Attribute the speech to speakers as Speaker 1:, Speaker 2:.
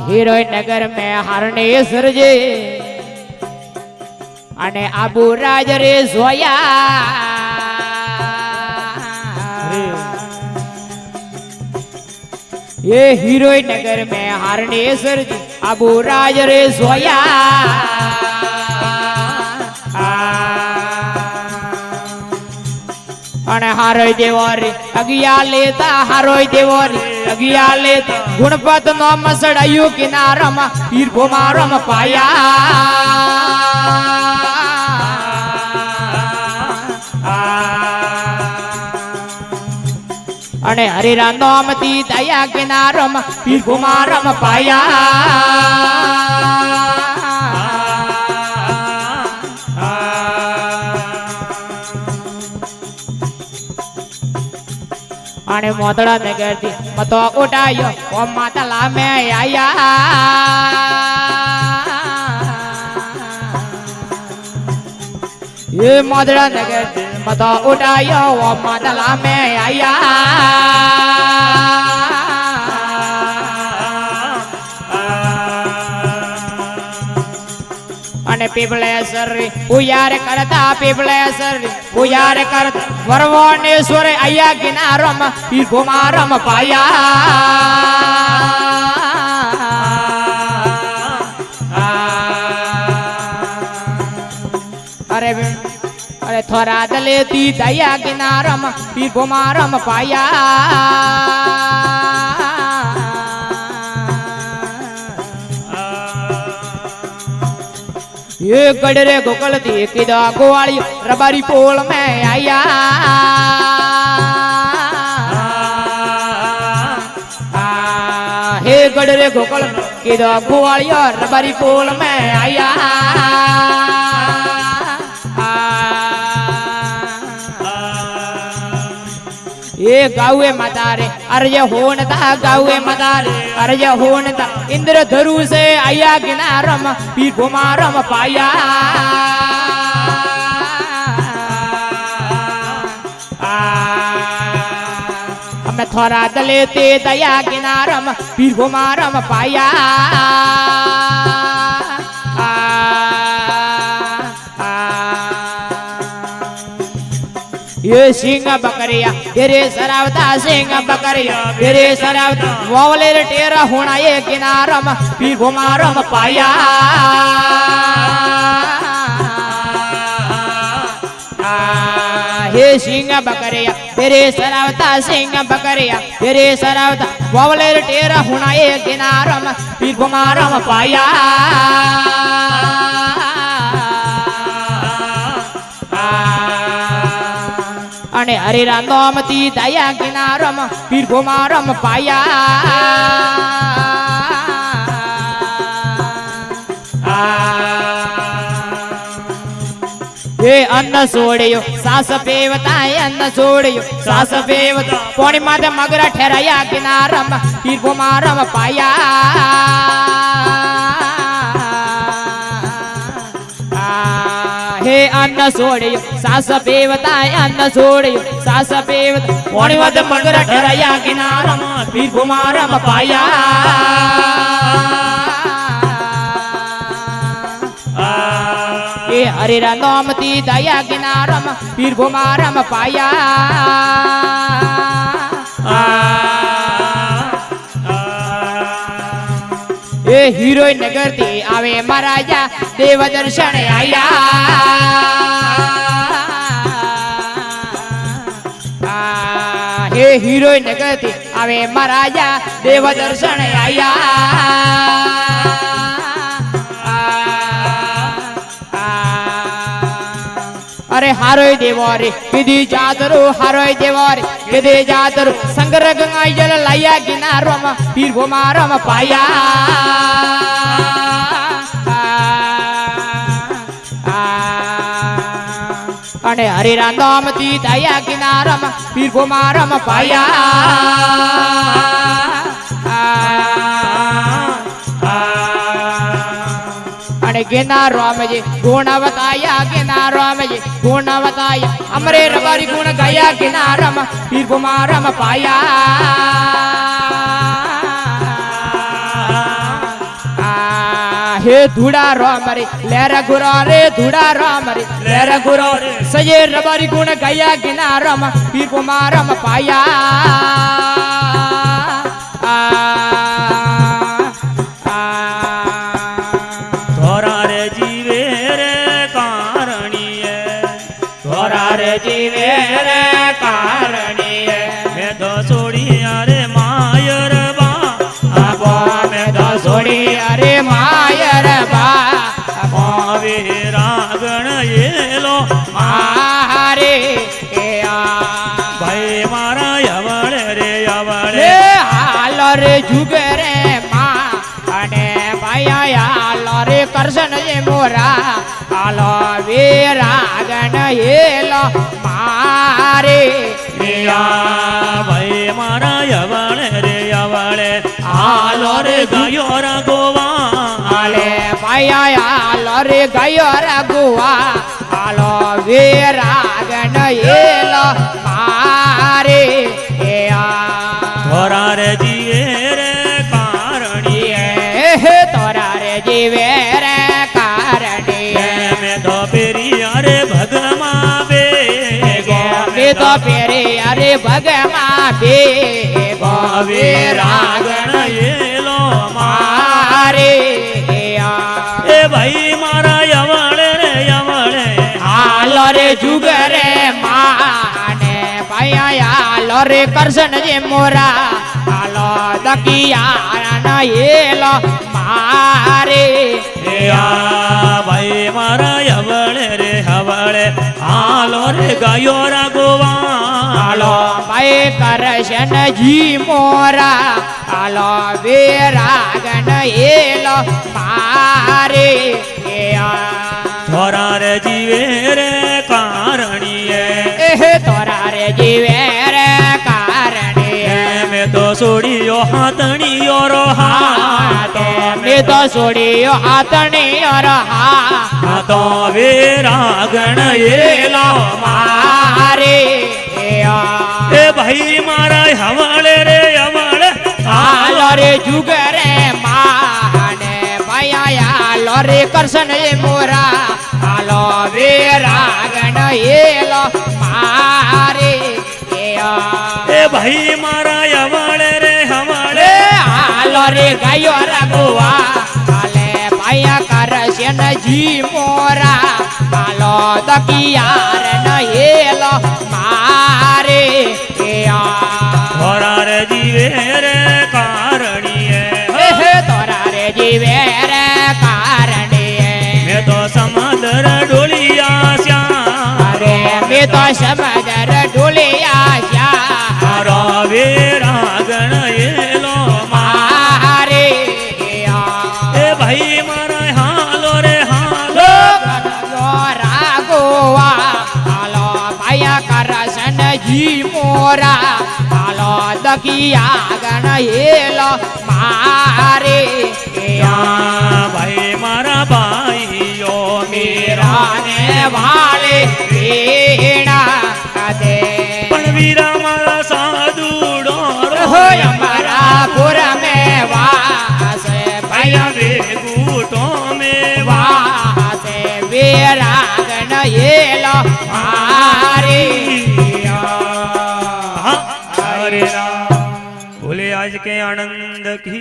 Speaker 1: heroine नगर में हरणेश्वर जी अने आबू राज रे जोया ये हीरोइन नगर में हरणेश्वर जी आबू राज रे जोया अने हारोय देवरी अगिया लेता हारोय देवरी अगिया लेता गुणपत नो मसड़ायु किनारम हीर भोमारम पाया अने हरिरा नोम ती दया किनारम हीर भोमारम पाया अने मोदड़ा नगर थी मतो उठायो ओ मातला में आया ये मोदड़ा नगर थी मतो उठायो ओ मातला में आया अने पीपलेश्वर पुयार करता पीपलेश्वर पुयार करता वरवणेश्वर आया किनारम हीर भोमारम पाया अरे अरे थोड़ा दलेती दया किनारम हीर भोमारम पाया ये गडरे गोकल थी किदा गोवाली रबारी पोल में आया हे गडरे गोकल किदा गोवाली रबारी पोल में आया ये गावे मतारे अर्ज होनता गावे मतारे अर्ज होनता इंद्र धरु से आया किनारम हीर भोमारम पाया हमें थोड़ा दलेते दया किनारम हीर भोमारम पाया ये सिंह बकरिया तेरे सरावता सिंह बकरिया तेरे सरावता वावले टेरा होना ये किनारम हीर भोमारम पाया हे सिंह बकरिया तेरे सरावता सिंह बकरिया तेरे सरावता वावले टेरा होना ये किनारम हीर भोमारम पाया अने हरिरा नोम ती दया किनारम हीर भोमारम पाया ये अन्न सोड़ियो सास पेवता अन्न सोड़ियो सास पेवता पौनी माते मगरा ठहराया किनारम हीर भोमारम पाया हे अन्न सोड़ियो सास पेवता अन्न सोड़ियो सास पेवता पौनी माते मगरा ठहराया किनारम हीर भोमारम पाया ये हरिरा नोम ती दया किनारम हीर भोमारम पाया ये हीरोइन नगर थी आवे महाराजा देव दर्शन आया हे हीरोइन नगर थी आवे महाराजा देव दर्शन आया अरे हारोय देवरे किदी जातरो हारोय देवरे किदी जातरो संगर गंगाई जल लाया किनारम हीर भोमारम पाया अने हरिरा नाम ती दया किनारम हीर भोमारम पाया गेना राम जी गुण बताया गेना राम जी गुण बताया अमरे रबारी गुण गाया गेना राम हीर भोमारम पाया धूड़ा राम रे लेर गुरो रे धूड़ा राम रे लेर गुरो सजे रबारी गुण गया गिना रम पीर कुमारम पाया
Speaker 2: थोरा रे जीवे रे कारणीय
Speaker 1: थोरा रे जीवे रे कारणीय
Speaker 2: मैं तो सोड़ी अरे मायर बा
Speaker 1: मैं तो सोड़ी अरे मायर बा
Speaker 2: वे रागण ये लो
Speaker 1: मारे
Speaker 2: भाई मारा यवड़े रे यवड़े
Speaker 1: हाल रे जुग रे माँ अने भाया हाल रे करसन ये मोरा हाल वे रागण ये लो मारे
Speaker 2: भाई मारा यवड़े रे यवड़े हाल रे गायो रा गोवा
Speaker 1: हाले भाया हाल रे गायो रा गोवा हाल वे रागण ये लो मारे
Speaker 2: थोरा रे जीवे रे कारणी
Speaker 1: तोरा रे जीवे रे कारणी
Speaker 2: मैं तो पेरी अरे भगमा बे
Speaker 1: मैं तो पेरी अरे भगमा बे
Speaker 2: वे रागण ये लो
Speaker 1: मारे
Speaker 2: ए भाई मारा यवड़े रे यवड़े
Speaker 1: हाल रे जुग रे माने भाया हाल रे करसन जे मोरा हाल दकिया न ये लो मारे
Speaker 2: भाई मारा यवड़े रे हवड़े हालो रे गायो रा गोवा
Speaker 1: हालो भाई करशन जी मोरा हालो वे रागन ये लो मारे
Speaker 2: थोरा रे जीवे रे कारणी
Speaker 1: तोरा रे जीवे रे कारणी
Speaker 2: मैं तो सोड़ियो हाथणियो रो हाथ
Speaker 1: मैं तो सोड़ियो हाथणियो रो हाथ
Speaker 2: तो वे रागण ये लो
Speaker 1: मारे
Speaker 2: ए भाई मारा हवड़े रे हवड़े
Speaker 1: हाल रे जुग रे माने भाया हाल रे करसन ये मोरा हाल वे रागण ये लो मारे
Speaker 2: ए भाई मारा हवड़े रे हवड़े
Speaker 1: हाल रे गायो रघुआ हाले भाया करसन जी मोरा हाल दकियार न ये लो मारे
Speaker 2: थोरा रे जीवे रे कारणी
Speaker 1: तोरा रे जीवे रे कारणी
Speaker 2: मैं तो समुद्र डोलिया
Speaker 1: अरे मैं तो समुद्र डोलिया
Speaker 2: वे रागण ये लो
Speaker 1: मारे
Speaker 2: ए भाई मारा हालो रे हालो
Speaker 1: रागोवा हालो भाया करसन जी मोरा हालो दकिया गण ये लो मारे
Speaker 2: भाई मारा भाइयो
Speaker 1: मेरा ने वाले वीणा दे
Speaker 2: वीरा मारा साधु डोरो
Speaker 1: हमारा पुर में वास भैया
Speaker 2: वे बूटों में
Speaker 1: वास वीरागन ये लो मारे
Speaker 2: हरे राम बोले आज के आनंद की